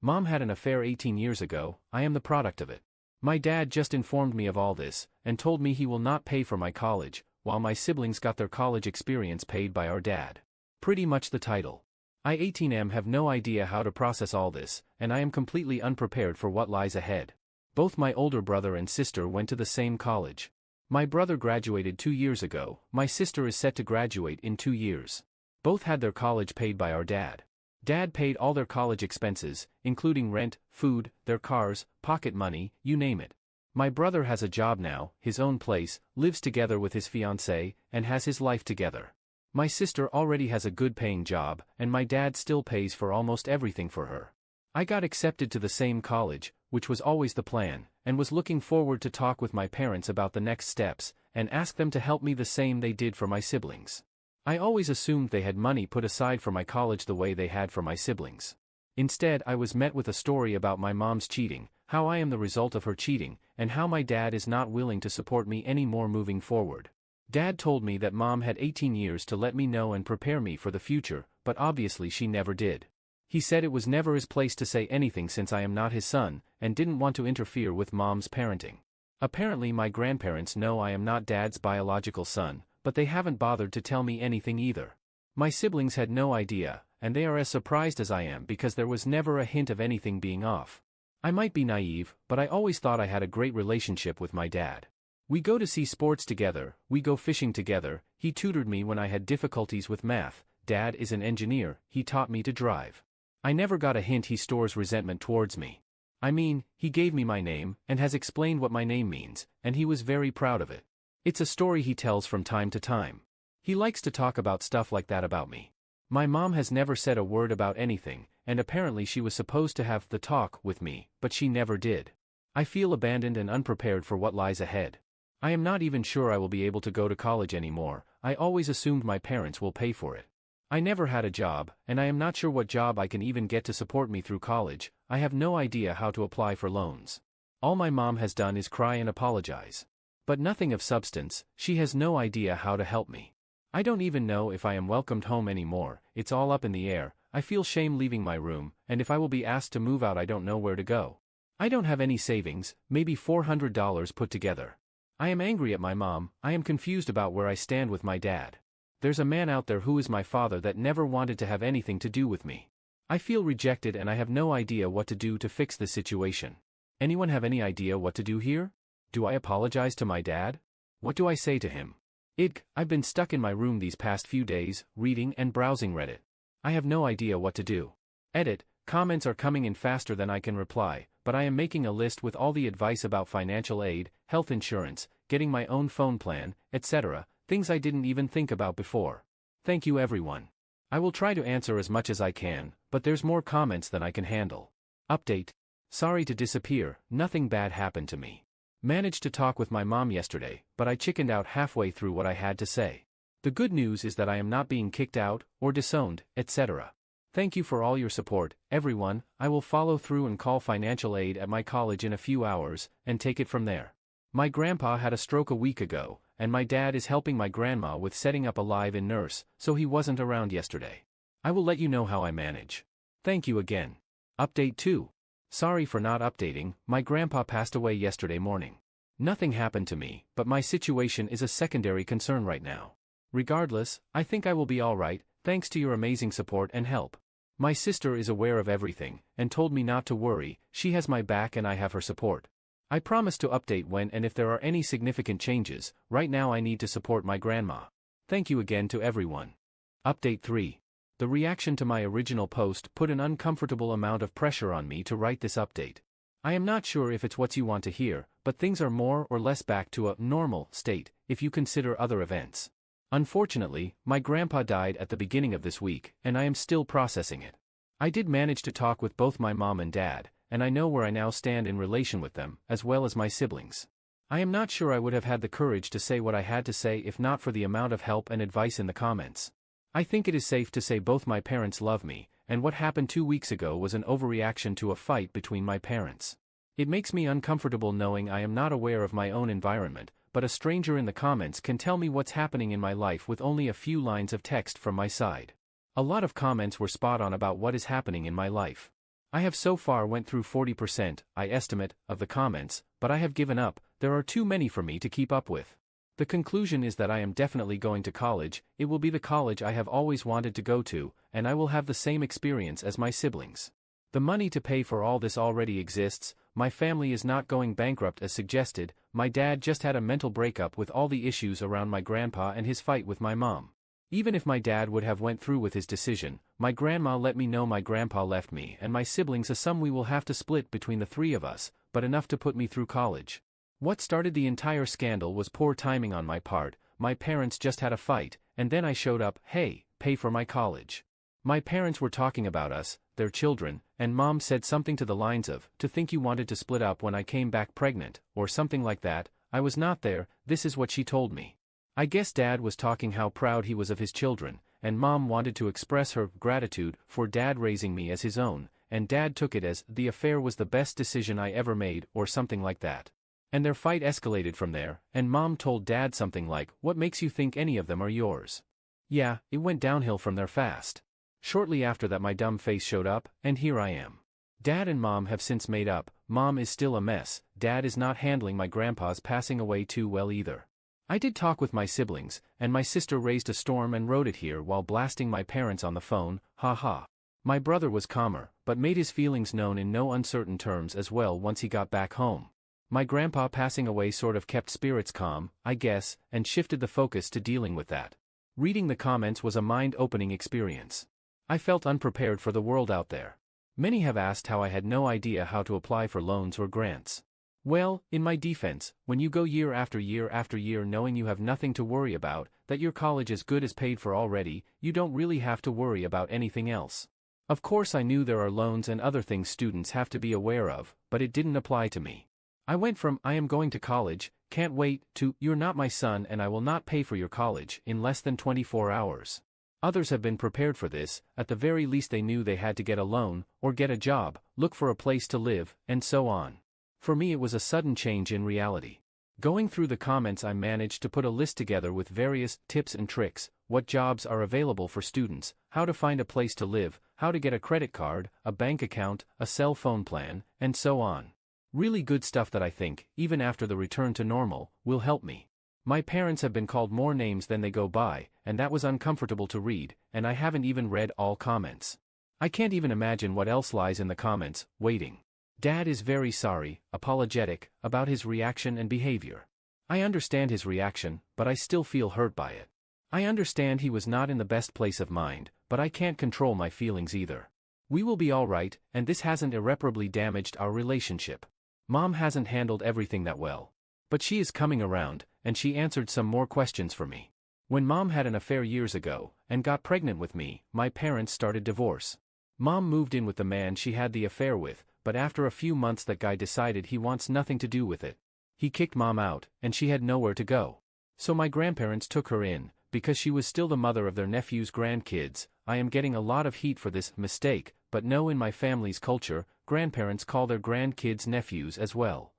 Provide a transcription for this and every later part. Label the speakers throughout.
Speaker 1: Mom had an affair 18 years ago, I am the product of it. My dad just informed me of all this, and told me he will not pay for my college, while my siblings got their college experience paid by our dad. Pretty much the title. I 18M have no idea how to process all this, and I am completely unprepared for what lies ahead. Both my older brother and sister went to the same college. My brother graduated 2 years ago, my sister is set to graduate in 2 years. Both had their college paid by our dad. Dad paid all their college expenses, including rent, food, their cars, pocket money, you name it. My brother has a job now, his own place, lives together with his fiancée, and has his life together. My sister already has a good-paying job, and my dad still pays for almost everything for her. I got accepted to the same college, which was always the plan, and was looking forward to talk with my parents about the next steps, and ask them to help me the same they did for my siblings. I always assumed they had money put aside for my college the way they had for my siblings. Instead, I was met with a story about my mom's cheating, how I am the result of her cheating, and how my dad is not willing to support me anymore moving forward. Dad told me that Mom had 18 years to let me know and prepare me for the future, but obviously she never did. He said it was never his place to say anything since I am not his son, and didn't want to interfere with Mom's parenting. Apparently my grandparents know I am not Dad's biological son, but they haven't bothered to tell me anything either. My siblings had no idea, and they are as surprised as I am because there was never a hint of anything being off. I might be naive, but I always thought I had a great relationship with my dad. We go to see sports together, we go fishing together, he tutored me when I had difficulties with math, Dad is an engineer, he taught me to drive. I never got a hint he stores resentment towards me. I mean, he gave me my name, and has explained what my name means, and he was very proud of it. It's a story he tells from time to time. He likes to talk about stuff like that about me. My mom has never said a word about anything, and apparently she was supposed to have the talk with me, but she never did. I feel abandoned and unprepared for what lies ahead. I am not even sure I will be able to go to college anymore, I always assumed my parents will pay for it. I never had a job, and I am not sure what job I can even get to support me through college, I have no idea how to apply for loans. All my mom has done is cry and apologize. But nothing of substance, she has no idea how to help me. I don't even know if I am welcomed home anymore, it's all up in the air, I feel shame leaving my room, and if I will be asked to move out I don't know where to go. I don't have any savings, maybe $400 put together. I am angry at my mom, I am confused about where I stand with my dad. There's a man out there who is my father that never wanted to have anything to do with me. I feel rejected and I have no idea what to do to fix this situation. Anyone have any idea what to do here? Do I apologize to my dad? What do I say to him? I've been stuck in my room these past few days, reading and browsing Reddit. I have no idea what to do. Comments are coming in faster than I can reply, but I am making a list with all the advice about financial aid, health insurance, getting my own phone plan, etc., things I didn't even think about before. Thank you everyone. I will try to answer as much as I can, but there's more comments than I can handle. Update. Sorry to disappear, nothing bad happened to me. Managed to talk with my mom yesterday, but I chickened out halfway through what I had to say. The good news is that I am not being kicked out, or disowned, etc. Thank you for all your support, everyone. I will follow through and call financial aid at my college in a few hours, and take it from there. My grandpa had a stroke a week ago, and my dad is helping my grandma with setting up a live-in nurse, so he wasn't around yesterday. I will let you know how I manage. Thank you again. Update 2. Sorry for not updating, my grandpa passed away yesterday morning. Nothing happened to me, but my situation is a secondary concern right now. Regardless, I think I will be alright, thanks to your amazing support and help. My sister is aware of everything, and told me not to worry, she has my back and I have her support. I promise to update when and if there are any significant changes, right now I need to support my grandma. Thank you again to everyone. Update 3. The reaction to my original post put an uncomfortable amount of pressure on me to write this update. I am not sure if it's what you want to hear, but things are more or less back to a normal state, if you consider other events. Unfortunately, my grandpa died at the beginning of this week, and I am still processing it. I did manage to talk with both my mom and dad, and I know where I now stand in relation with them, as well as my siblings. I am not sure I would have had the courage to say what I had to say if not for the amount of help and advice in the comments. I think it is safe to say both my parents love me, and what happened 2 weeks ago was an overreaction to a fight between my parents. It makes me uncomfortable knowing I am not aware of my own environment, but a stranger in the comments can tell me what's happening in my life with only a few lines of text from my side. A lot of comments were spot on about what is happening in my life. I have so far went through 40%, I estimate, of the comments, but I have given up. There are too many for me to keep up with. The conclusion is that I am definitely going to college. It will be the college I have always wanted to go to, and I will have the same experience as my siblings. The money to pay for all this already exists. My family is not going bankrupt as suggested. My dad just had a mental breakup with all the issues around my grandpa and his fight with my mom. Even if my dad would have went through with his decision, my grandma let me know my grandpa left me and my siblings a sum we will have to split between the three of us, but enough to put me through college. What started the entire scandal was poor timing on my part. My parents just had a fight, and then I showed up. Hey, pay for my college. My parents were talking about us, their children, and mom said something to the lines of, to think you wanted to split up when I came back pregnant, or something like that. I was not there. This is what she told me. I guess dad was talking how proud he was of his children, and mom wanted to express her gratitude for dad raising me as his own, and dad took it as the affair was the best decision I ever made, or something like that. And their fight escalated from there, and mom told dad something like, "What makes you think any of them are yours?" Yeah, it went downhill from there fast. Shortly after that my dumb face showed up, and here I am. Dad and mom have since made up. Mom is still a mess. Dad is not handling my grandpa's passing away too well either. I did talk with my siblings, and my sister raised a storm and wrote it here while blasting my parents on the phone, haha. My brother was calmer, but made his feelings known in no uncertain terms as well once he got back home. My grandpa passing away sort of kept spirits calm, I guess, and shifted the focus to dealing with that. Reading the comments was a mind-opening experience. I felt unprepared for the world out there. Many have asked how I had no idea how to apply for loans or grants. Well, in my defense, when you go year after year after year knowing you have nothing to worry about, that your college is good as paid for already, you don't really have to worry about anything else. Of course I knew there are loans and other things students have to be aware of, but it didn't apply to me. I went from, I am going to college, can't wait, to, you're not my son and I will not pay for your college, in less than 24 hours. Others have been prepared for this. At the very least they knew they had to get a loan, or get a job, look for a place to live, and so on. For me it was a sudden change in reality. Going through the comments I managed to put a list together with various tips and tricks, what jobs are available for students, how to find a place to live, how to get a credit card, a bank account, a cell phone plan, and so on. Really good stuff that I think, even after the return to normal, will help me. My parents have been called more names than they go by, and that was uncomfortable to read, and I haven't even read all comments. I can't even imagine what else lies in the comments, waiting. Dad is very sorry, apologetic, about his reaction and behavior. I understand his reaction, but I still feel hurt by it. I understand he was not in the best place of mind, but I can't control my feelings either. We will be all right, and this hasn't irreparably damaged our relationship. Mom hasn't handled everything that well. But she is coming around, and she answered some more questions for me. When Mom had an affair years ago, and got pregnant with me, my parents started divorce. Mom moved in with the man she had the affair with, but after a few months that guy decided he wants nothing to do with it. He kicked Mom out, and she had nowhere to go. So my grandparents took her in, because she was still the mother of their nephew's grandkids. I am getting a lot of heat for this mistake, but no, in my family's culture, grandparents call their grandkids nephews as well.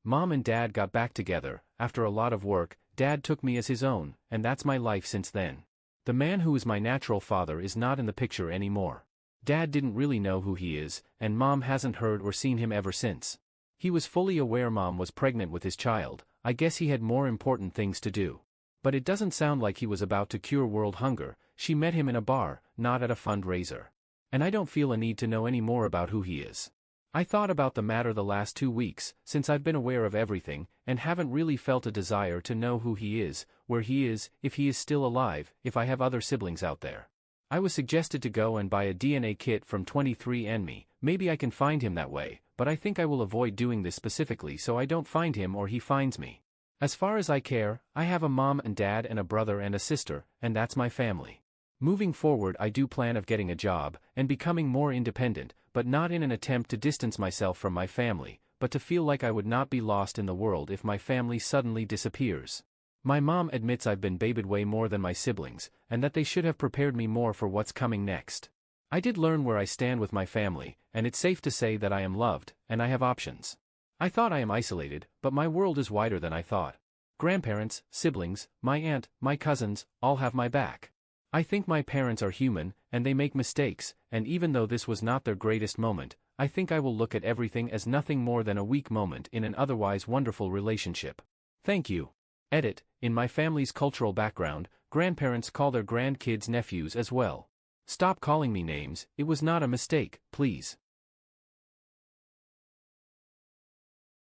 Speaker 1: Mom and Dad got back together. After a lot of work, Dad took me as his own, and that's my life since then. The man who is my natural father is not in the picture anymore. Dad didn't really know who he is, and Mom hasn't heard or seen him ever since. He was fully aware Mom was pregnant with his child. I guess he had more important things to do. But it doesn't sound like he was about to cure world hunger. She met him in a bar, not at a fundraiser. And I don't feel a need to know any more about who he is. I thought about the matter the last 2 weeks, since I've been aware of everything, and haven't really felt a desire to know who he is, where he is, if he is still alive, if I have other siblings out there. I was suggested to go and buy a DNA kit from 23andMe, maybe I can find him that way, but I think I will avoid doing this specifically so I don't find him or he finds me. As far as I care, I have a mom and dad and a brother and a sister, and that's my family. Moving forward I do plan of getting a job, and becoming more independent, but not in an attempt to distance myself from my family, but to feel like I would not be lost in the world if my family suddenly disappears. My mom admits I've been babied way more than my siblings, and that they should have prepared me more for what's coming next. I did learn where I stand with my family, and it's safe to say that I am loved, and I have options. I thought I am isolated, but my world is wider than I thought. Grandparents, siblings, my aunt, my cousins, all have my back. I think my parents are human, and they make mistakes, and even though this was not their greatest moment, I think I will look at everything as nothing more than a weak moment in an otherwise wonderful relationship. Thank you. Edit, in my family's cultural background, grandparents call their grandkids nephews as well. Stop calling me names, it was not a mistake, please.